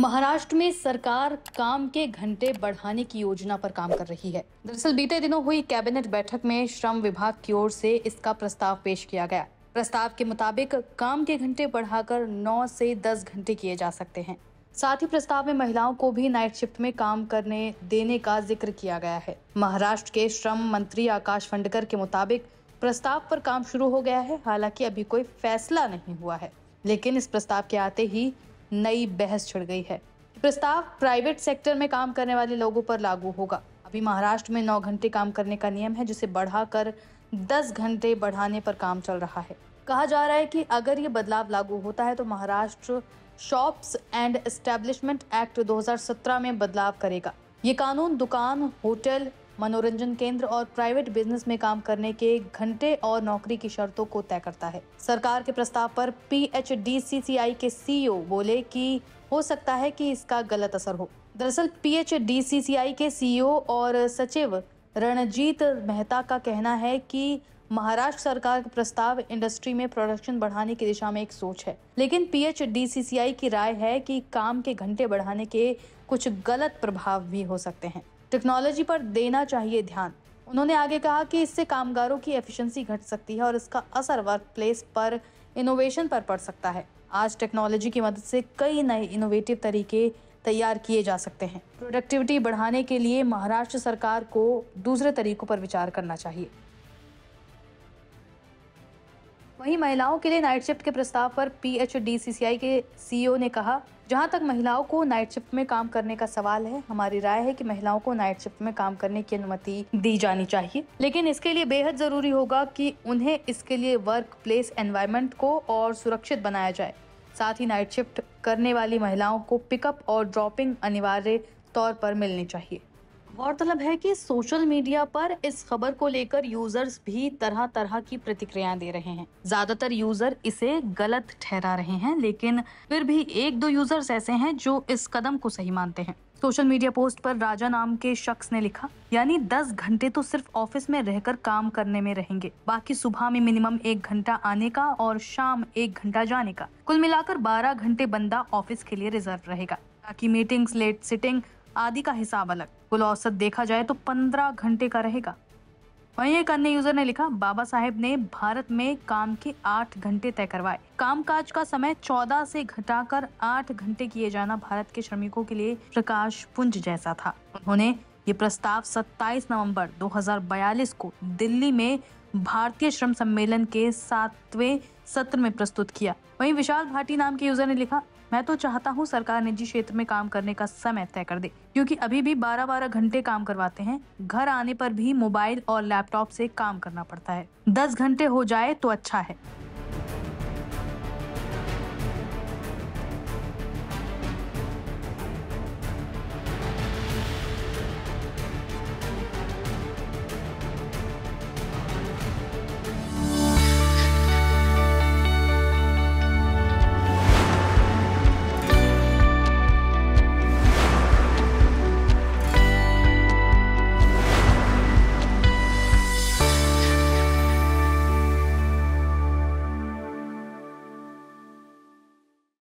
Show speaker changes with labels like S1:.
S1: महाराष्ट्र में सरकार काम के घंटे बढ़ाने की योजना पर काम कर रही है। दरअसल बीते दिनों हुई कैबिनेट बैठक में श्रम विभाग की ओर से इसका प्रस्ताव पेश किया गया। प्रस्ताव के मुताबिक काम के घंटे बढ़ाकर 9 से 10 घंटे किए जा सकते हैं। साथ ही प्रस्ताव में महिलाओं को भी नाइट शिफ्ट में काम करने देने का जिक्र किया गया है। महाराष्ट्र के श्रम मंत्री आकाश फंडकर के मुताबिक प्रस्ताव पर काम शुरू हो गया है। हालांकि अभी कोई फैसला नहीं हुआ है, लेकिन इस प्रस्ताव के आते ही नई बहस छिड़ गई है। प्रस्ताव प्राइवेट सेक्टर में काम करने वाले लोगों पर लागू होगा। अभी महाराष्ट्र में 9 घंटे काम करने का नियम है, जिसे बढ़ाकर 10 घंटे बढ़ाने पर काम चल रहा है। कहा जा रहा है कि अगर ये बदलाव लागू होता है तो Maharashtra shops and establishment act 2017 में बदलाव करेगा। ये कानून दुकान, होटल, मनोरंजन केंद्र और प्राइवेट बिजनेस में काम करने के घंटे और नौकरी की शर्तों को तय करता है। सरकार के प्रस्ताव पर PHDCCI के CEO बोले कि हो सकता है कि इसका गलत असर हो। दरअसल PHDCCI के CEO और सचिव रणजीत मेहता का कहना है कि महाराष्ट्र सरकार का प्रस्ताव इंडस्ट्री में प्रोडक्शन बढ़ाने की दिशा में एक सोच है, लेकिन PHDCCI की राय है कि काम के घंटे बढ़ाने के कुछ गलत प्रभाव भी हो सकते हैं। टेक्नोलॉजी पर देना चाहिए ध्यान। उन्होंने आगे कहा कि इससे कामगारों की एफिशिएंसी घट सकती है और इसका असर वर्क प्लेस पर इनोवेशन पर पड़ सकता है। आज टेक्नोलॉजी की मदद से कई नए इनोवेटिव तरीके तैयार किए जा सकते हैं। प्रोडक्टिविटी बढ़ाने के लिए महाराष्ट्र सरकार को दूसरे तरीकों पर विचार करना चाहिए। वहीं महिलाओं के लिए नाइट शिफ्ट के प्रस्ताव पर PHDCCI के CEO ने कहा, जहां तक महिलाओं को नाइट शिफ्ट में काम करने का सवाल है, हमारी राय है कि महिलाओं को नाइट शिफ्ट में काम करने की अनुमति दी जानी चाहिए, लेकिन इसके लिए बेहद जरूरी होगा कि उन्हें इसके लिए वर्क प्लेस एनवायरनमेंट को और सुरक्षित बनाया जाए। साथ ही नाइट शिफ्ट करने वाली महिलाओं को पिकअप और ड्रॉपिंग अनिवार्य तौर पर मिलनी चाहिए। गौरतलब है कि सोशल मीडिया पर इस खबर को लेकर यूजर्स भी तरह तरह की प्रतिक्रियाएं दे रहे हैं। ज्यादातर यूजर इसे गलत ठहरा रहे हैं, लेकिन फिर भी 1-2 यूजर्स ऐसे हैं जो इस कदम को सही मानते हैं। सोशल मीडिया पोस्ट पर राजा नाम के शख्स ने लिखा, यानी 10 घंटे तो सिर्फ ऑफिस में रहकर काम करने में रहेंगे, बाकी सुबह में मिनिमम 1 घंटा आने का और शाम 1 घंटा जाने का। कुल मिलाकर 12 घंटे बंदा ऑफिस के लिए रिजर्व रहेगा, ताकि मीटिंग्स, लेट सिटिंग आदि का हिसाब अलग। कुल औसत देखा जाए तो 15 घंटे का रहेगा। वहीं एक अन्य यूजर ने लिखा, बाबा साहेब ने भारत में काम के 8 घंटे तय करवाए। कामकाज का समय 14 से घटाकर 8 घंटे किए जाना भारत के श्रमिकों के लिए प्रकाश पुंज जैसा था। उन्होंने ये प्रस्ताव 27 नवंबर 2042 को दिल्ली में भारतीय श्रम सम्मेलन के 7वें सत्र में प्रस्तुत किया। वहीं विशाल भाटी नाम के यूजर ने लिखा, मैं तो चाहता हूँ सरकार निजी क्षेत्र में काम करने का समय तय कर दे, क्योंकि अभी भी 12-12 घंटे काम करवाते हैं। घर आने पर भी मोबाइल और लैपटॉप से काम करना पड़ता है। 10 घंटे हो जाए तो अच्छा है।